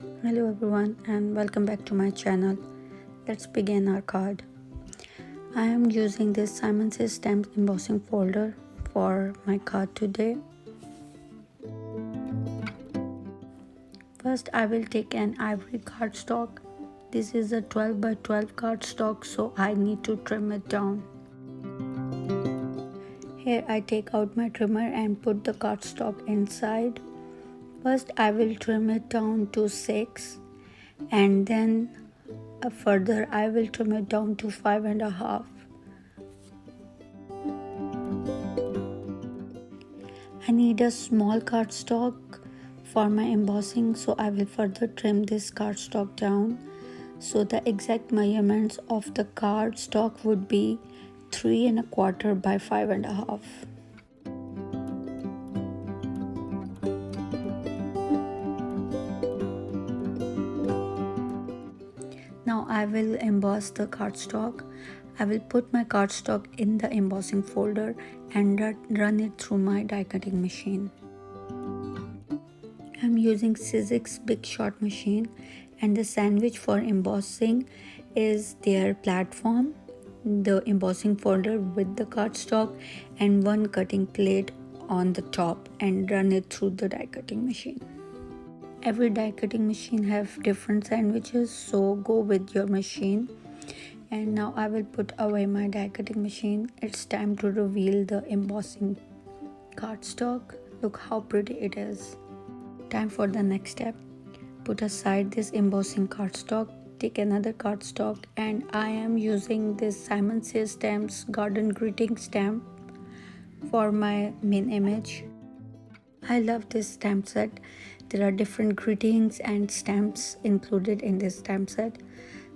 Hello everyone and welcome back to my channel. Let's begin our card. I am using this Simon Says Stamps embossing folder for my card today. First I will take an ivory cardstock. This is a 12 by 12 cardstock, so I need to trim it down. Here I take out my trimmer and put the cardstock inside. First I will trim it down to 6 and then further I will trim it down to 5.5. I need a small cardstock for my embossing, so I will further trim this cardstock down. So the exact measurements of the cardstock would be 3.25 by 5.5. Now I will emboss the cardstock. I will put my cardstock in the embossing folder and run it through my die cutting machine. I'm using Sizzix big shot machine, and the sandwich for embossing is their platform, the embossing folder with the cardstock, and one cutting plate on the top, and run it through the die cutting machine. Every die cutting machine have different sandwiches, so go with your machine. And now I will put away my die cutting machine. It's time to reveal the embossing cardstock. Look how pretty it is. Time for the next step. Put aside this embossing cardstock. Take another cardstock, and I am using this Simon Says Stamps garden greeting stamp for my main image. I love this stamp set. There are different greetings and stamps included in this stamp set.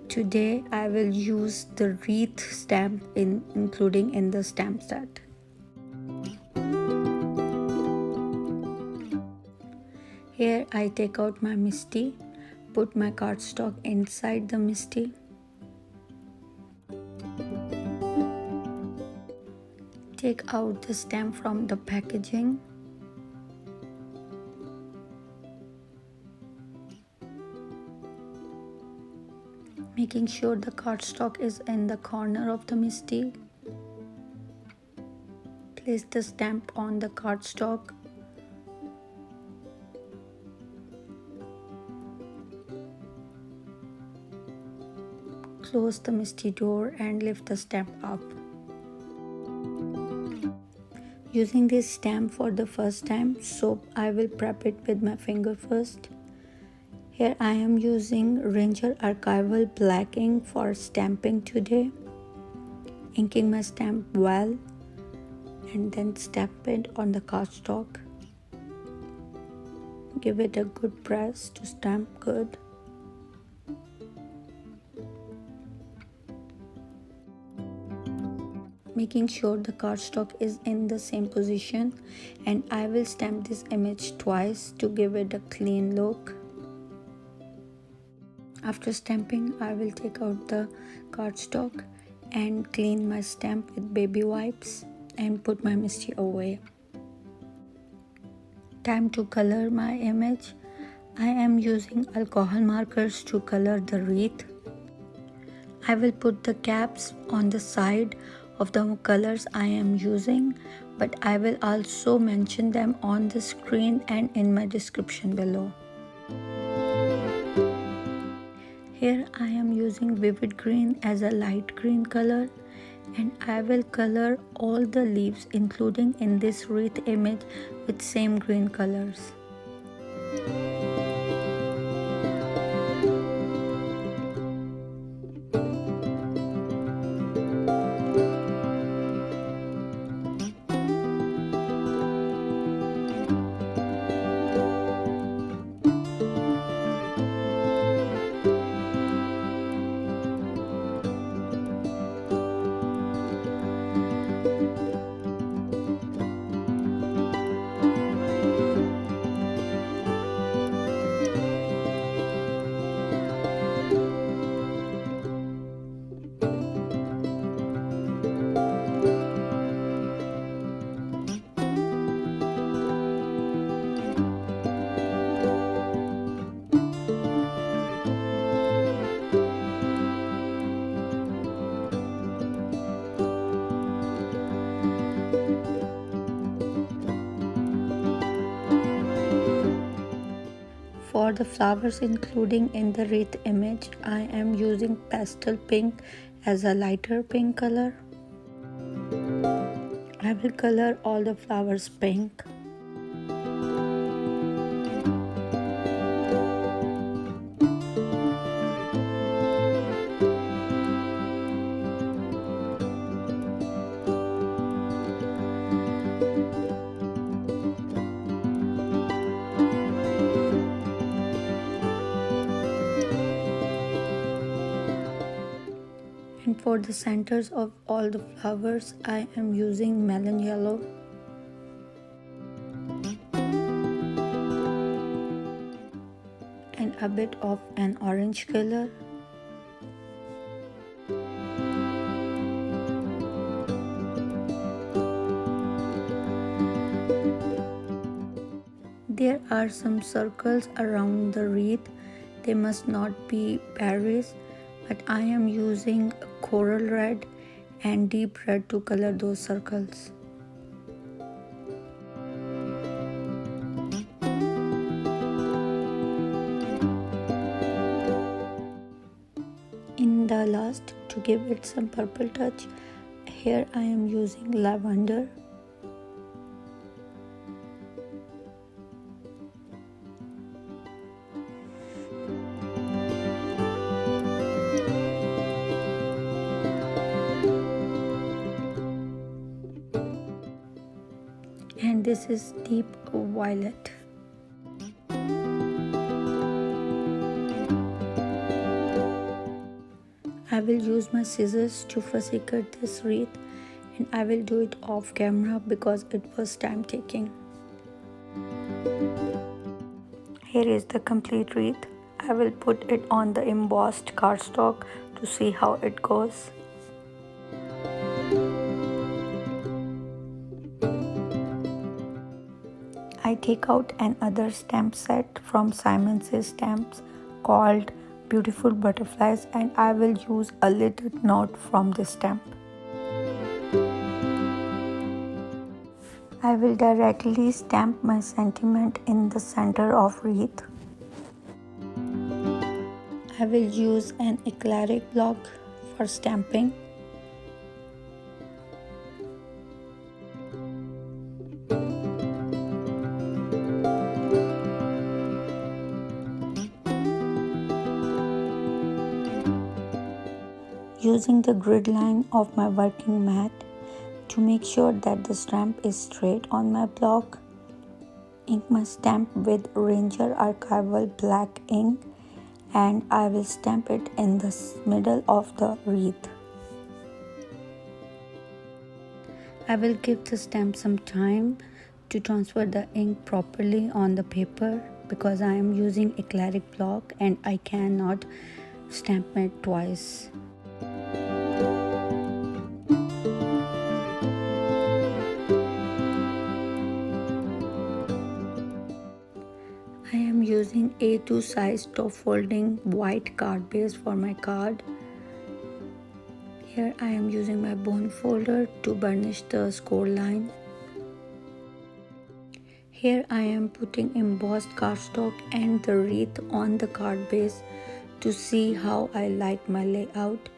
Today I will use the wreath stamp including in the stamp set. Here I take out my Misti, put my cardstock inside the Misti. Take out the stamp from the packaging. Making sure the cardstock is in the corner of the Misti. Place the stamp on the cardstock. Close the Misti door and lift the stamp up. Using this stamp for the first time, so I will prep it with my finger first. Here I am using Ranger Archival black ink for stamping today. Inking my stamp well and then stamp it on the cardstock. Give it a good press to stamp good. Making sure the cardstock is in the same position, and I will stamp this image twice to give it a clean look. After stamping, I will take out the cardstock and clean my stamp with baby wipes and put my Misti away. Time to color my image. I am using alcohol markers to color the wreath. I will put the caps on the side of the colors I am using, but I will also mention them on the screen and in my description below. Here I am using vivid green as a light green color, and I will color all the leaves including in this wreath image with same green colors. For the flowers including in the wreath image, I am using Pastel Pink as a lighter pink color. I will color all the flowers pink. And for the centers of all the flowers, I am using Melon Yellow. And a bit of an orange color. There are some circles around the wreath. They must not be berries, but I am using coral red and deep red to color those circles. In the last, to give it some purple touch, here I am using lavender. And this is deep violet. I will use my scissors to fussy cut this wreath, and I will do it off camera because it was time taking. Here is the complete wreath. I will put it on the embossed cardstock to see how it goes. I take out another stamp set from Simon Says Stamps called Beautiful Butterflies, and I will use a little note from this stamp. I will directly stamp my sentiment in the center of wreath. I will use an acrylic block for stamping. Using the grid line of my working mat to make sure that the stamp is straight on my block, ink my stamp with Ranger Archival black ink, and I will stamp it in the middle of the wreath. I will give the stamp some time to transfer the ink properly on the paper because I am using acrylic block and I cannot stamp it twice. I am using A2 size top folding white card base for my card. Here I am using my bone folder to burnish the score line. Here I am putting embossed cardstock and the wreath on the card base to see how I like my layout.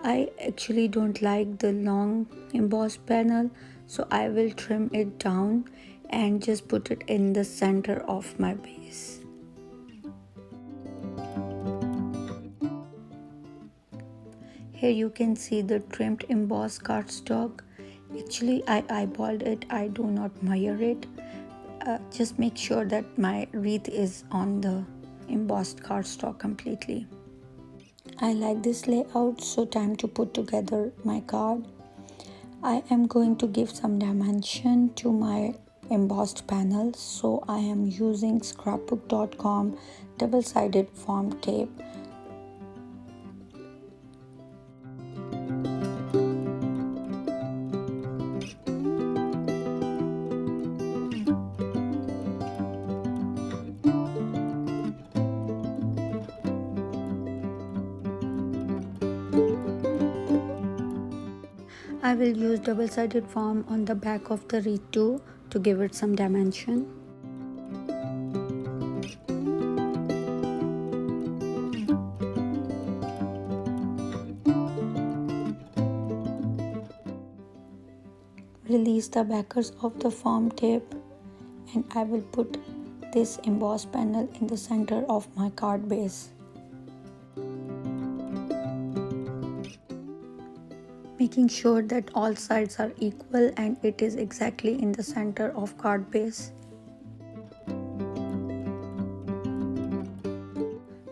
I actually don't like the long embossed panel, so I will trim it down and just put it in the center of my base. Here you can see the trimmed embossed cardstock. Actually I eyeballed it, I do not measure it. Just make sure that my wreath is on the embossed cardstock completely. I like this layout, so time to put together my card. I am going to give some dimension to my embossed panel, so I am using scrapbook.com double-sided foam tape. I will use double-sided foam on the back of the wreath too to give it some dimension. release the backers of the foam tape, and I will put this embossed panel in the center of my card base. Making sure that all sides are equal and it is exactly in the center of card base.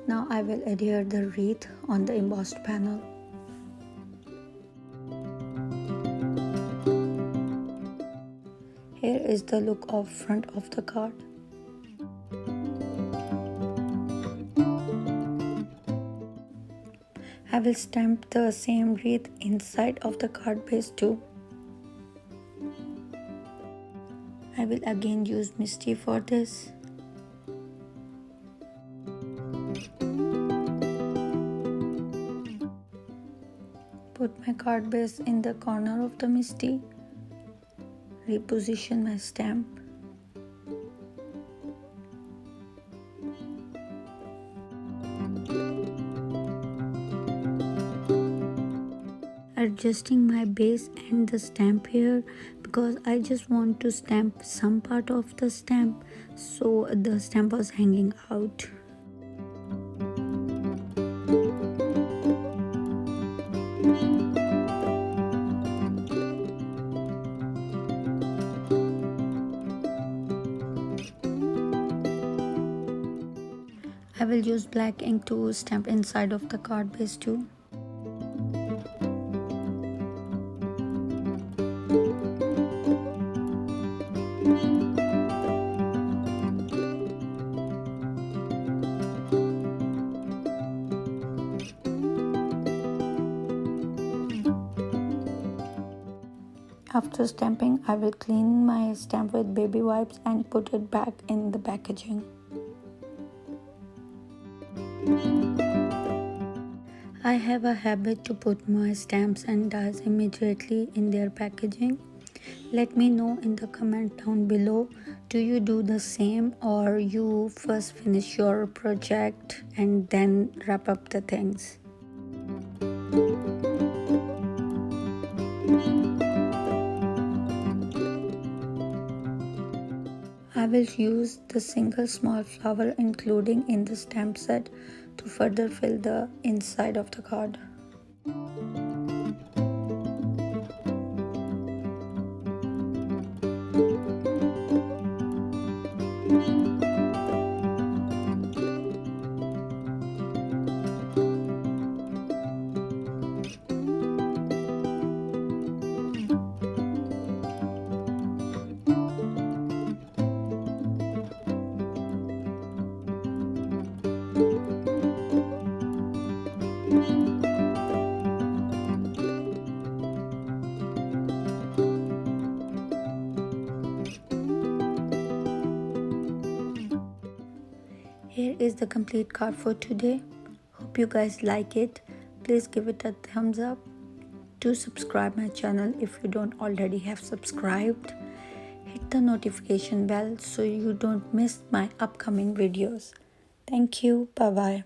Now I will adhere the wreath on the embossed panel. Here is the look of front of the card. I will stamp the same wreath inside of the card base too. I will again use Misti for this. Put my card base in the corner of the Misti. Reposition my stamp. Adjusting my base and the stamp here because I just want to stamp some part of the stamp, so the stamp was hanging out. I will use black ink to stamp inside of the card base too. After stamping, I will clean my stamp with baby wipes and put it back in the packaging. I have a habit to put my stamps and dies immediately in their packaging. Let me know in the comment down below. Do you do the same, or you first finish your project and then wrap up the things? I will use the single small flower including in the stamp set to further fill the inside of the card. Here is the complete card for today. Hope you guys like it. Please give it a thumbs up. Do subscribe my channel if you don't already have subscribed. Hit the notification bell so you don't miss my upcoming videos. Thank you. Bye bye.